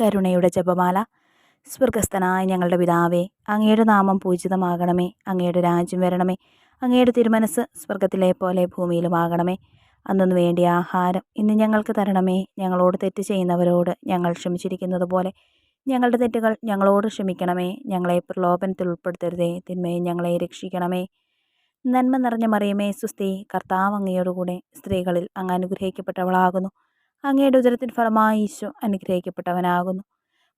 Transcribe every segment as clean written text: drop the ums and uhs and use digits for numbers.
കരുണയുടെ ജപമാല. സ്വർഗസ്ഥനായ ഞങ്ങളുടെ പിതാവേ, അങ്ങയുടെ നാമം പൂജിതമാകണമേ. അങ്ങയുടെ രാജ്യം വരണമേ. അങ്ങയുടെ തിരുമനസ് സ്വർഗത്തിലെ പോലെ ഭൂമിയിലുമാകണമേ. അന്നു വേണ്ടിയ ആഹാരം ഇന്ന് ഞങ്ങൾക്ക് തരണമേ. ഞങ്ങളോട് തെറ്റ് ചെയ്യുന്നവരോട് ഞങ്ങൾ ക്ഷമിച്ചിരിക്കുന്നത് പോലെ ഞങ്ങളുടെ തെറ്റുകൾ ഞങ്ങളോട് ക്ഷമിക്കണമേ. ഞങ്ങളെ പ്രലോഭനത്തിൽ ഉൾപ്പെടുത്തരുതേ, തിന്മയെ ഞങ്ങളെ രക്ഷിക്കണമേ. നന്മ നിറഞ്ഞ മറിയമേ സുസ്തി, കർത്താവ് അങ്ങയോടുകൂടെ സ്ത്രീകളിൽ അങ്ങ് അനുഗ്രഹിക്കപ്പെട്ടവളാകുന്നു. അങ്ങയുടെ ഉദരത്തിൻ ഫലമായി ഈശോ അനുഗ്രഹിക്കപ്പെട്ടവനാകുന്നു.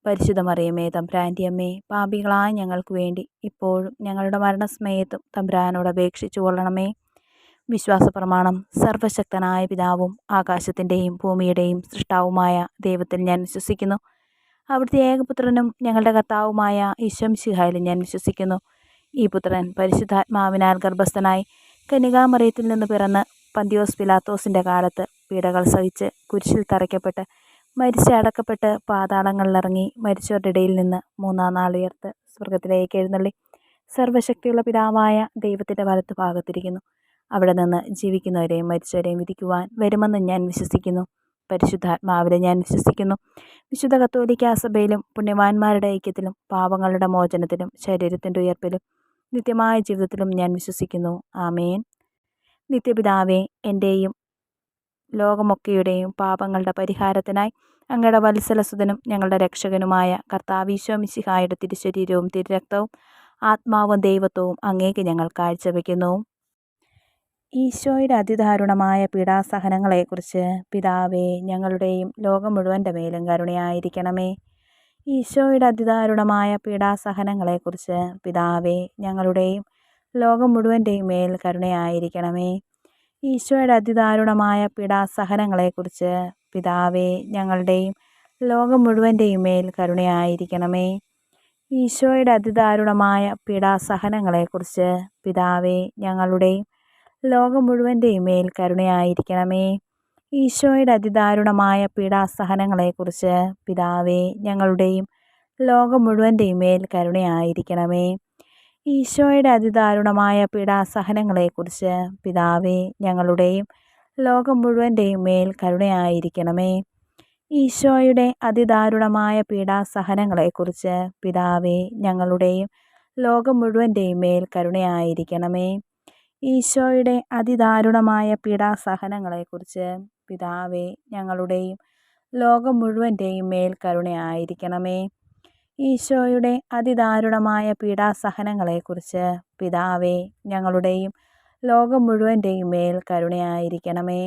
പരിശുദ്ധ മറിയമേ തമ്പുരാൻ്റെ അമ്മേ, പാപികളായ ഞങ്ങൾക്ക് വേണ്ടി ഇപ്പോഴും ഞങ്ങളുടെ മരണസമയത്തും തമ്പുരാനോട് അപേക്ഷിച്ചു കൊള്ളണമേ. വിശ്വാസ പ്രമാണം. സർവശക്തനായ പിതാവും ആകാശത്തിൻ്റെയും ഭൂമിയുടെയും സൃഷ്ടാവുമായ ദൈവത്തിൽ ഞാൻ വിശ്വസിക്കുന്നു. അവിടുത്തെ ഏകപുത്രനും ഞങ്ങളുടെ കർത്താവുമായ ഈശോ മിശിഹായിലും ഞാൻ വിശ്വസിക്കുന്നു. ഈ പുത്രൻ പരിശുദ്ധാത്മാവിനാൽ ഗർഭസ്ഥനായി കന്യകാമറിയത്തിൽ നിന്ന് പിറന്ന് പന്തിയോസ് പിലാത്തോസിൻ്റെ കാലത്ത് പീഡകൾ സഹിച്ച് കുരിശിൽ തറയ്ക്കപ്പെട്ട് മരിച്ച് അടക്കപ്പെട്ട് പാതാളങ്ങളിലിറങ്ങി മരിച്ചവരുടെ ഇടയിൽ നിന്ന് മൂന്നാം നാൾ ഉയർത്ത് സ്വർഗത്തിലേക്ക് എഴുന്നള്ളി സർവശക്തിയുള്ള പിതാവായ ദൈവത്തിൻ്റെ വലത്ത് ഭാഗത്തിരിക്കുന്നു. അവിടെ നിന്ന് ജീവിക്കുന്നവരെയും മരിച്ചവരെയും വിധിക്കുവാൻ വരുമെന്ന് ഞാൻ വിശ്വസിക്കുന്നു. പരിശുദ്ധാത്മാവിനെ ഞാൻ വിശ്വസിക്കുന്നു. വിശുദ്ധ കത്തോലിക്കാ സഭയിലും പുണ്യവാന്മാരുടെ ഐക്യത്തിലും പാപങ്ങളുടെ മോചനത്തിലും ശരീരത്തിൻ്റെ ഉയർപ്പിലും നിത്യമായ ജീവിതത്തിലും ഞാൻ വിശ്വസിക്കുന്നു. ആമേൻ. നിത്യപിതാവേ, എൻ്റെയും ലോകമൊക്കെയുടെയും പാപങ്ങളുടെ പരിഹാരത്തിനായി അങ്ങയുടെ വത്സലസുതനും ഞങ്ങളുടെ രക്ഷകനുമായ കർത്താവ് ഈശോ മിശിഹായുടെ തിരുശരീരവും തിരുരക്തവും ആത്മാവും ദൈവത്വവും അങ്ങേക്ക് ഞങ്ങൾ കാഴ്ചവെക്കുന്നു. ഈശോയുടെ അതിദാരുണമായ പീഡാസഹനങ്ങളെക്കുറിച്ച് പിതാവേ, ഞങ്ങളുടെയും ലോകം മുഴുവൻ്റെ മേലും കരുണയായിരിക്കണമേ. ഈശോയുടെ അതിദാരുണമായ പീഡാസഹനങ്ങളെക്കുറിച്ച് പിതാവേ, ഞങ്ങളുടെയും ലോകം മുഴുവൻ്റെയും മേൽ കരുണയായിരിക്കണമേ. ഈശോയുടെ അതിദാരുണമായ പീഡാസഹനങ്ങളെക്കുറിച്ച് പിതാവേ, ഞങ്ങളുടെയും ലോകം മുഴുവൻ്റെയും മേൽ കരുണയായിരിക്കണമേ. ഈശോയുടെ അതിദാരുണമായ പീഡാസഹനങ്ങളെക്കുറിച്ച് പിതാവേ, ഞങ്ങളുടെയും ലോകം മുഴുവൻ്റെയും മേൽ കരുണയായിരിക്കണമേ. ഈശോയുടെ അതിദാരുണമായ പീഡാസഹനങ്ങളെക്കുറിച്ച് പിതാവേ, ഞങ്ങളുടെയും ലോകം മുഴുവൻ്റെയും മേൽ കരുണയായിരിക്കണമേ. ഈശോയുടെ അതിദാരുണമായ പീഡാസഹനങ്ങളെക്കുറിച്ച് പിതാവേ, ഞങ്ങളുടെയും ലോകം മുഴുവൻ്റെയും മേൽ കരുണയായിരിക്കണമേ. ഈശോയുടെ അതിദാരുണമായ പീഡാസഹനങ്ങളെക്കുറിച്ച് പിതാവേ, ഞങ്ങളുടെയും ലോകം മുഴുവൻ്റെയും മേൽ കരുണയായിരിക്കണമേ. ഈശോയുടെ അതിദാരുണമായ പീഡാസഹനങ്ങളെക്കുറിച്ച് പിതാവേ, ഞങ്ങളുടെയും ലോകം മുഴുവൻ്റെയും മേൽ കരുണയായിരിക്കണമേ. ഈശോയുടെ അതിദാരുണമായ പീഡാസഹനങ്ങളെക്കുറിച്ച് പിതാവേ, ഞങ്ങളുടെയും ലോകം മുഴുവൻ്റെയും മേൽ കരുണയായിരിക്കണമേ.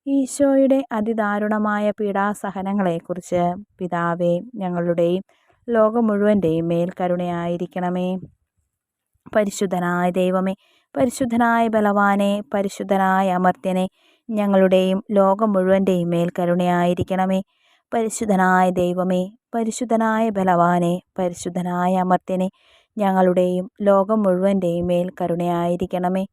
ഈശോയുടെ അതിദാരുണമായ പീഡാസഹനങ്ങളെക്കുറിച്ച് പിതാവേ, ഞങ്ങളുടെയും ലോകം മുഴുവൻ്റെയും മേൽ കരുണയായിരിക്കണമേ. പരിശുദ്ധനായ ദൈവമേ, പരിശുദ്ധനായ ബലവാനെ, പരിശുദ്ധനായ അമർത്യനെ, ഞങ്ങളുടെയും ലോകം മുഴുവൻ്റെയും മേൽ കരുണയായിരിക്കണമേ. പരിശുദ്ധനായ ദൈവമേ, പരിശുദ്ധനായ ബലവാനെ, പരിശുദ്ധനായ അമർത്യനെ, ഞങ്ങളുടെയും ലോകം മുഴുവൻ്റെയും മേൽ കരുണയായിരിക്കണമേ.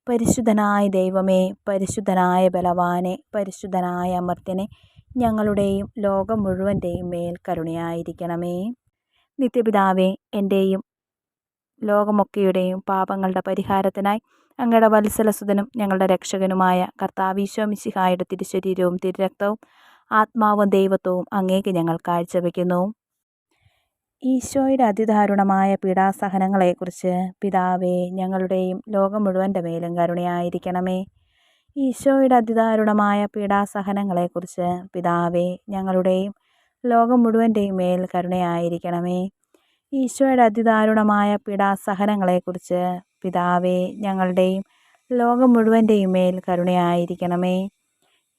പരിശുദ്ധനായ ദൈവമേ, പരിശുദ്ധനായ ബലവാനെ, പരിശുദ്ധനായ അമർത്യനെ, ഞങ്ങളുടെയും ലോകം മുഴുവൻ്റെയും മേൽ കരുണയായിരിക്കണമേ. നിത്യപിതാവേ, എൻ്റെയും ലോകമൊക്കെയുടെയും പാപങ്ങളുടെ പരിഹാരത്തിനായി അങ്ങയുടെ വത്സലസുതനും ഞങ്ങളുടെ രക്ഷകനുമായ കർത്താവ് ഈശോ മിശിഹായുടെ തിരുശരീരവും തിരുരക്തവും ആത്മാവും ദൈവത്വവും അങ്ങേക്ക് ഞങ്ങൾ കാഴ്ചവെക്കുന്നു. ഈശോയുടെ അതിദാരുണമായ പീഡാസഹനങ്ങളെക്കുറിച്ച് പിതാവേ, ഞങ്ങളുടെയും ലോകം മുഴുവൻ്റെ മേലും കരുണയായിരിക്കണമേ. ഈശോയുടെ അതിദാരുണമായ പീഡാസഹനങ്ങളെക്കുറിച്ച് പിതാവേ, ഞങ്ങളുടെയും ലോകം മുഴുവൻ്റെയും മേൽ കരുണയായിരിക്കണമേ. ഈശോയുടെ അതിദാരുണമായ പീഡാസഹനങ്ങളെക്കുറിച്ച് പിതാവേ, ഞങ്ങളുടെയും ലോകം മുഴുവൻ്റെയും മേൽ കരുണയായിരിക്കണമേ.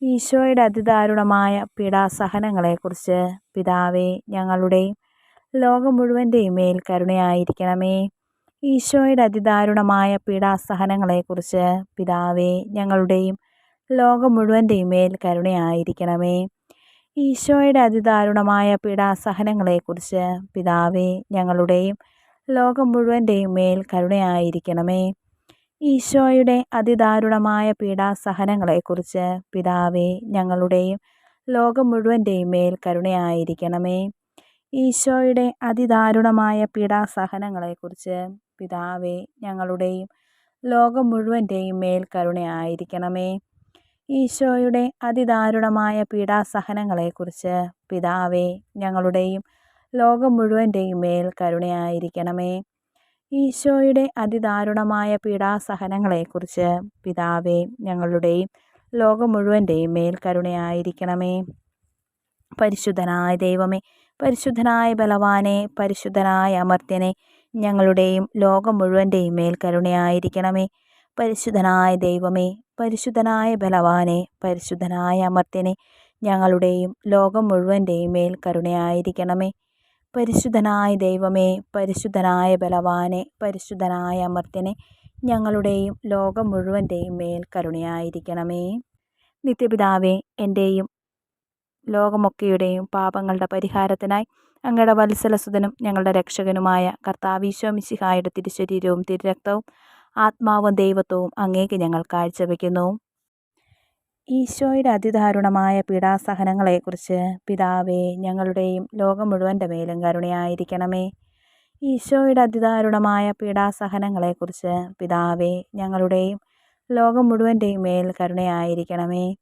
ഈശോയുടെ അതിദാരുണമായ പീഡാസഹനങ്ങളെക്കുറിച്ച് പിതാവേ, ഞങ്ങളുടെയും ലോകം മുഴുവൻ്റെയും മേൽ കരുണയായിരിക്കണമേ. ഈശോയുടെ അതിദാരുണമായ പീഡാസഹനങ്ങളെക്കുറിച്ച് പിതാവേ, ഞങ്ങളുടെയും ലോകം മുഴുവൻ്റെയും മേൽ കരുണയായിരിക്കണമേ. ഈശോയുടെ അതിദാരുണമായ പീഡാസഹനങ്ങളെക്കുറിച്ച് പിതാവേ, ഞങ്ങളുടെയും ലോകം മുഴുവൻ്റെയും മേൽ കരുണയായിരിക്കണമേ. ഈശോയുടെ അതിദാരുണമായ പീഡാസഹനങ്ങളെക്കുറിച്ച് പിതാവേ, ഞങ്ങളുടെയും ലോകം മുഴുവൻ്റെയും മേൽ കരുണയായിരിക്കണമേ. ഈശോയുടെ അതിദാരുണമായ പീഡാസഹനങ്ങളെക്കുറിച്ച് പിതാവേ, ഞങ്ങളുടെയും ലോകം മുഴുവൻ്റെയും മേൽ കരുണയായിരിക്കണമേ. ഈശോയുടെ അതിദാരുണമായ പീഡാസഹനങ്ങളെക്കുറിച്ച് പിതാവേ ഞങ്ങളുടെയും ലോകം മുഴുവൻ്റെയും മേൽ കരുണയായിരിക്കണമേ. ഈശോയുടെ അതിദാരുണമായ പീഡാസഹനങ്ങളെക്കുറിച്ച് പിതാവേ ഞങ്ങളുടെയും ലോകം മുഴുവൻ്റെയും മേൽ കരുണയായിരിക്കണമേ. പരിശുദ്ധനായ ദൈവമേ, പരിശുദ്ധനായ ബലവാനെ, പരിശുദ്ധനായ അമർത്യനെ, ഞങ്ങളുടെയും ലോകം മുഴുവൻ്റെയും മേൽ കരുണയായിരിക്കണമേ. പരിശുദ്ധനായ ദൈവമേ, പരിശുദ്ധനായ ബലവാനെ, പരിശുദ്ധനായ അമർത്യനെ, ഞങ്ങളുടെയും ലോകം മുഴുവൻ്റെയും മേൽ കരുണയായിരിക്കണമേ. പരിശുദ്ധനായ ദൈവമേ, പരിശുദ്ധനായ ബലവാനെ, പരിശുദ്ധനായ അമർത്യനെ, ഞങ്ങളുടെയും ലോകം മുഴുവൻ്റെയും മേൽ കരുണയായിരിക്കണമേ. നിത്യപിതാവേ, എൻ്റെയും ലോകമൊക്കെയുടെയും പാപങ്ങളുടെ പരിഹാരത്തിനായി അങ്ങയുടെ വത്സലസുതനും ഞങ്ങളുടെ രക്ഷകനുമായ കർത്താവീശോ മിശിഹായുടെ തിരുശരീരവും തിരുരക്തവും ആത്മാവും ദൈവത്വവും അങ്ങേക്ക് ഞങ്ങൾ കാഴ്ചവെക്കുന്നു. ഈശോയുടെ അതിദാരുണമായ പീഡാസഹനങ്ങളെക്കുറിച്ച് പിതാവേ ഞങ്ങളുടെയും ലോകം മുഴുവൻ്റെ മേലും കരുണയായിരിക്കണമേ. ഈശോയുടെ അതിദാരുണമായ പീഡാസഹനങ്ങളെക്കുറിച്ച് പിതാവേ ഞങ്ങളുടെയും ലോകം മുഴുവൻ്റെയും മേൽ കരുണയായിരിക്കണമേ.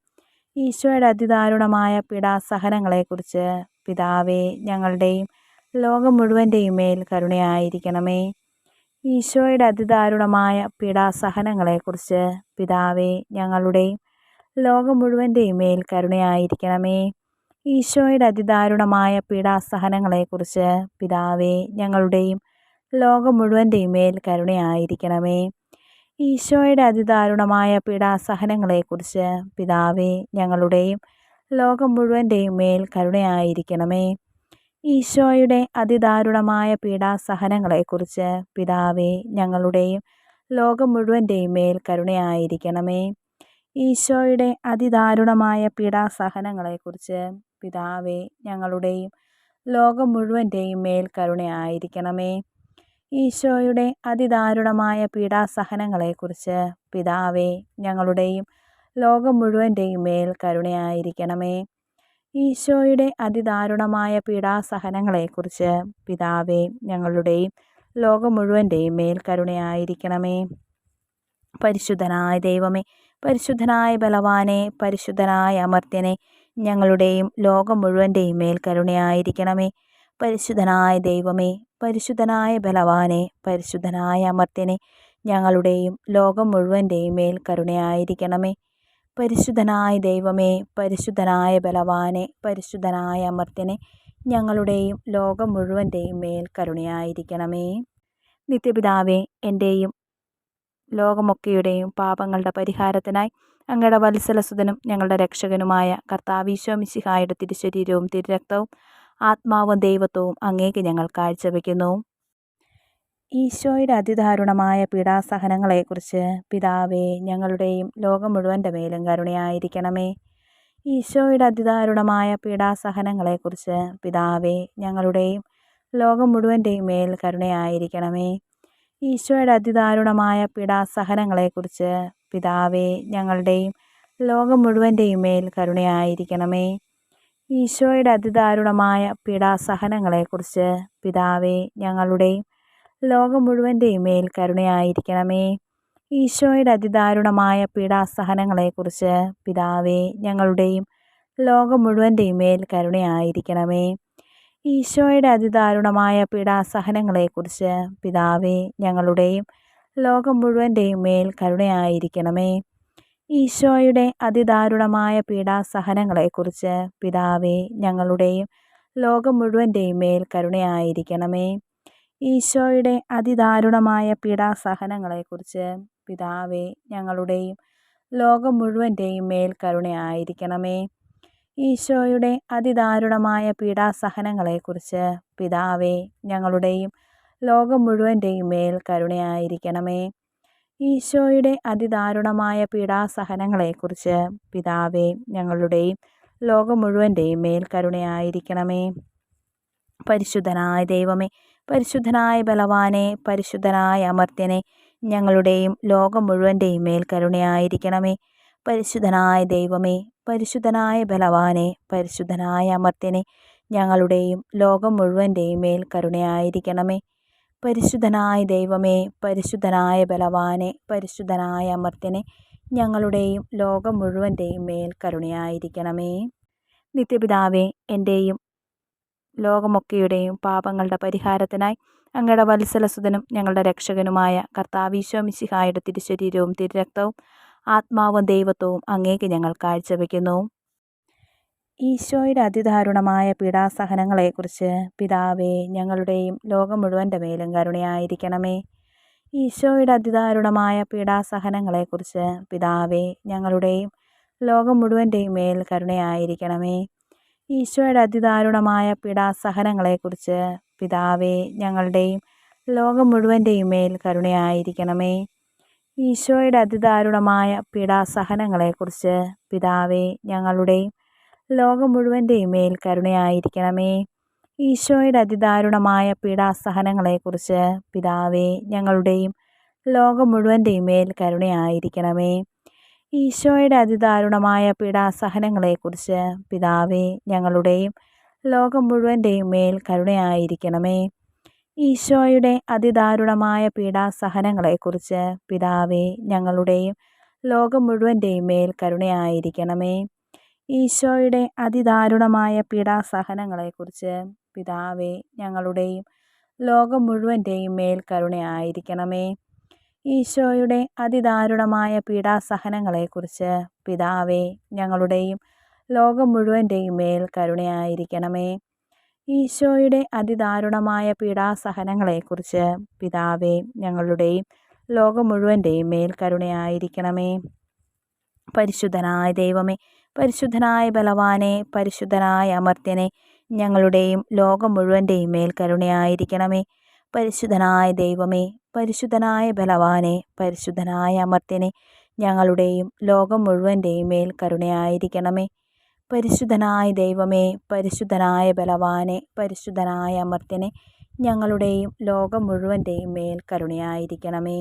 ഈശോയുടെ അതിദാരുണമായ പീഡാസഹനങ്ങളെക്കുറിച്ച് പിതാവേ ഞങ്ങളുടെയും ലോകം മുഴുവൻ്റെയും മേൽ കരുണയായിരിക്കണമേ. ഈശോയുടെ അതിദാരുണമായ പീഡാസഹനങ്ങളെക്കുറിച്ച് പിതാവേ ഞങ്ങളുടെയും ലോകം മുഴുവൻ്റെയും മേൽ കരുണയായിരിക്കണമേ. ഈശോയുടെ അതിദാരുണമായ പീഡാസഹനങ്ങളെക്കുറിച്ച് പിതാവേ ഞങ്ങളുടെയും ലോകം മുഴുവൻ്റെയും മേൽ കരുണയായിരിക്കണമേ. ഈശോയുടെ അതിദാരുണമായ പീഡാസഹനങ്ങളെക്കുറിച്ച് പിതാവേ ഞങ്ങളുടെയും ലോകം മുഴുവൻ്റെയും മേൽ കരുണയായിരിക്കണമേ. ഈശോയുടെ അതിദാരുണമായ പീഡാസഹനങ്ങളെക്കുറിച്ച് പിതാവേ ഞങ്ങളുടെയും ലോകം മുഴുവൻ്റെയും മേൽ കരുണയായിരിക്കണമേ. ഈശോയുടെ അതിദാരുണമായ പീഡാസഹനങ്ങളെക്കുറിച്ച് പിതാവേ ഞങ്ങളുടെയും ലോകം മുഴുവൻ്റെയും മേൽ കരുണയായിരിക്കണമേ. ഈശോയുടെ അതിദാരുണമായ പീഡാസഹനങ്ങളെക്കുറിച്ച് പിതാവേ ഞങ്ങളുടെയും ലോകം മുഴുവൻ്റെയും മേൽ കരുണയായിരിക്കണമേ. ഈശോയുടെ അതിദാരുണമായ പീഡാസഹനങ്ങളെക്കുറിച്ച് പിതാവേ ഞങ്ങളുടെയും ലോകം മുഴുവൻ്റെയും മേൽ കരുണയായിരിക്കണമേ. പരിശുദ്ധനായ ദൈവമേ, പരിശുദ്ധനായ ബലവാനെ, പരിശുദ്ധനായ അമർത്യനെ, ഞങ്ങളുടെയും ലോകം മുഴുവൻ്റെയും മേൽ കരുണയായിരിക്കണമേ. പരിശുദ്ധനായ ദൈവമേ, പരിശുദ്ധനായ ബലവാനെ, പരിശുദ്ധനായ അമർത്യനെ, ഞങ്ങളുടെയും ലോകം മുഴുവൻ്റെയും മേൽ കരുണയായിരിക്കണമേ. പരിശുദ്ധനായ ദൈവമേ, പരിശുദ്ധനായ ബലവാനെ, പരിശുദ്ധനായ അമർത്യനെ, ഞങ്ങളുടെയും ലോകം മുഴുവൻ്റെയും മേൽ കരുണയായിരിക്കണമേ. നിത്യപിതാവേ, എൻ്റെയും ലോകമൊക്കെയുടെയും പാപങ്ങളുടെ പരിഹാരത്തിനായി അങ്ങയുടെ വത്സലസുതനും ഞങ്ങളുടെ രക്ഷകനുമായ കർത്താവീശോ മിശിഹായുടെ തിരുശരീരവും തിരുരക്തവും ആത്മാവും ദൈവത്വവും അങ്ങേക്ക് ഞങ്ങൾ കാഴ്ചവെക്കുന്നു. ഈശോയുടെ അതിദാരുണമായ പീഡാസഹനങ്ങളെക്കുറിച്ച് പിതാവേ ഞങ്ങളുടെയും ലോകം മുഴുവൻ്റെ മേലും കരുണയായിരിക്കണമേ. ഈശോയുടെ അതിദാരുണമായ പീഡാസഹനങ്ങളെക്കുറിച്ച് പിതാവേ ഞങ്ങളുടെയും ലോകം മുഴുവൻ്റെയും മേൽ കരുണയായിരിക്കണമേ. ഈശോയുടെ അതിദാരുണമായ പീഡാസഹനങ്ങളെക്കുറിച്ച് പിതാവേ ഞങ്ങളുടെയും ലോകം മുഴുവൻ്റെയും മേൽ കരുണയായിരിക്കണമേ. ഈശോയുടെ അതിദാരുണമായ പീഡാസഹനങ്ങളെക്കുറിച്ച് പിതാവേ ഞങ്ങളുടെയും ലോകം മുഴുവൻ്റെയും മേൽ കരുണയായിരിക്കണമേ. ഈശോയുടെ അതിദാരുണമായ പീഡാസഹനങ്ങളെക്കുറിച്ച് പിതാവേ ഞങ്ങളുടെയും ലോകം മുഴുവൻ്റെയും മേൽ കരുണയായിരിക്കണമേ. ഈശോയുടെ അതിദാരുണമായ പീഡാസഹനങ്ങളെക്കുറിച്ച് പിതാവേ ഞങ്ങളുടെയും ലോകം മുഴുവൻ്റെയും മേൽ കരുണയായിരിക്കണമേ. ഈശോയുടെ അതിദാരുണമായ പീഡാസഹനങ്ങളെക്കുറിച്ച് പിതാവേ ഞങ്ങളുടെയും ലോകം മുഴുവൻ്റെയും മേൽ കരുണയായിരിക്കണമേ. ഈശോയുടെ അതിദാരുണമായ പീഡാസഹനങ്ങളെക്കുറിച്ച് പിതാവേ ഞങ്ങളുടെയും ലോകം മുഴുവൻ്റെയും മേൽ കരുണയായിരിക്കണമേ. ഈശോയുടെ അതിദാരുണമായ പീഡാസഹനങ്ങളെക്കുറിച്ച് പിതാവേ ഞങ്ങളുടെയും ലോകം മുഴുവൻ്റെയും മേൽ കരുണയായിരിക്കണമേ. ഈശോയുടെ അതിദാരുണമായ പീഡാസഹനങ്ങളെക്കുറിച്ച് പിതാവേ ഞങ്ങളുടെയും ലോകം മുഴുവൻ്റെയും മേൽ കരുണയായിരിക്കണമേ. പരിശുദ്ധനായ ദൈവമേ, പരിശുദ്ധനായ ബലവാനെ, പരിശുദ്ധനായ അമർത്യനെ, ഞങ്ങളുടെയും ലോകം മുഴുവൻ്റെയും മേൽ കരുണയായിരിക്കണമേ. പരിശുദ്ധനായ ദൈവമേ, പരിശുദ്ധനായ ബലവാനെ, പരിശുദ്ധനായ അമർത്യനെ, ഞങ്ങളുടെയും ലോകം മുഴുവൻ്റെയും മേൽ കരുണയായിരിക്കണമേ. പരിശുദ്ധനായ ദൈവമേ, പരിശുദ്ധനായ ബലവാനെ, പരിശുദ്ധനായ അമർത്യനെ, ഞങ്ങളുടെയും ലോകം മുഴുവൻ്റെയും മേൽ കരുണയായിരിക്കണമേ. നിത്യപിതാവേ, എൻ്റെയും ലോകമൊക്കെയുടെയും പാപങ്ങളുടെ പരിഹാരത്തിനായി അങ്ങയുടെ വത്സലസുതനും ഞങ്ങളുടെ രക്ഷകനുമായ കർത്താവീശോ മിശിഹായുടെ തിരുശരീരവും തിരുരക്തവും ആത്മാവും ദൈവത്വവും അങ്ങേക്ക് ഞങ്ങൾ കാഴ്ചവെക്കുന്നു. ഈശോയുടെ അതിദാരുണമായ പീഡാസഹനങ്ങളെക്കുറിച്ച് പിതാവേ, ഞങ്ങളുടെയും ലോകം മുഴുവൻ്റെ മേലും കരുണയായിരിക്കണമേ. ഈശോയുടെ അതിദാരുണമായ പീഡാസഹനങ്ങളെക്കുറിച്ച് പിതാവേ, ഞങ്ങളുടെയും ലോകം മുഴുവൻ്റെയും മേൽ കരുണയായിരിക്കണമേ. ഈശോയുടെ അതിദാരുണമായ പീഡാസഹനങ്ങളെക്കുറിച്ച് പിതാവേ, ഞങ്ങളുടെയും ലോകം മുഴുവൻ്റെയും മേൽ കരുണയായിരിക്കണമേ. ഈശോയുടെ അതിദാരുണമായ പീഡാസഹനങ്ങളെക്കുറിച്ച് പിതാവേ, ഞങ്ങളുടെയും ലോകം മുഴുവൻ്റെയും മേൽ കരുണയായിരിക്കണമേ. ഈശോയുടെ അതിദാരുണമായ പീഡാസഹനങ്ങളെക്കുറിച്ച് പിതാവേ, ഞങ്ങളുടെയും ലോകം മുഴുവൻ്റെയും മേൽ കരുണയായിരിക്കണമേ. ഈശോയുടെ അതിദാരുണമായ പീഡാസഹനങ്ങളെക്കുറിച്ച് പിതാവേ, ഞങ്ങളുടെയും ലോകം മുഴുവൻ്റെയും മേൽ കരുണയായിരിക്കണമേ. ഈശോയുടെ അതിദാരുണമായ പീഡാസഹനങ്ങളെക്കുറിച്ച് പിതാവേ, ഞങ്ങളുടെയും ലോകം മുഴുവൻ്റെയും മേൽ കരുണയായിരിക്കണമേ. ഈശോയുടെ അതിദാരുണമായ പീഡാസഹനങ്ങളെക്കുറിച്ച് പിതാവേ, ഞങ്ങളുടെയും ലോകം മുഴുവൻ്റെയും മേൽ കരുണയായിരിക്കണമേ. ഈശോയുടെ അതിദാരുണമായ പീഡാസഹനങ്ങളെക്കുറിച്ച് പിതാവേ, ഞങ്ങളുടെയും ലോകം മുഴുവൻ്റെയും മേൽ കരുണയായിരിക്കണമേ. ഈശോയുടെ അതിദാരുണമായ പീഡാസഹനങ്ങളെക്കുറിച്ച് പിതാവേ, ഞങ്ങളുടെയും ലോകം മുഴുവൻ്റെയും മേൽ കരുണയായിരിക്കണമേ. പരിശുദ്ധനായ ദൈവമേ, പരിശുദ്ധനായ ബലവാനെ, പരിശുദ്ധനായ അമർത്യനെ, ഞങ്ങളുടെയും ലോകം മുഴുവൻ്റെയും മേൽ കരുണയായിരിക്കണമേ. പരിശുദ്ധനായ ദൈവമേ, പരിശുദ്ധനായ ബലവാനെ, പരിശുദ്ധനായ അമർത്യനെ, ഞങ്ങളുടെയും ലോകം മുഴുവൻ്റെയും മേൽ കരുണയായിരിക്കണമേ. പരിശുദ്ധനായ ദൈവമേ, പരിശുദ്ധനായ ബലവാനെ, പരിശുദ്ധനായ അമർത്യനെ, ഞങ്ങളുടെയും ലോകം മുഴുവൻ്റെയും മേൽ കരുണയായിരിക്കണമേ.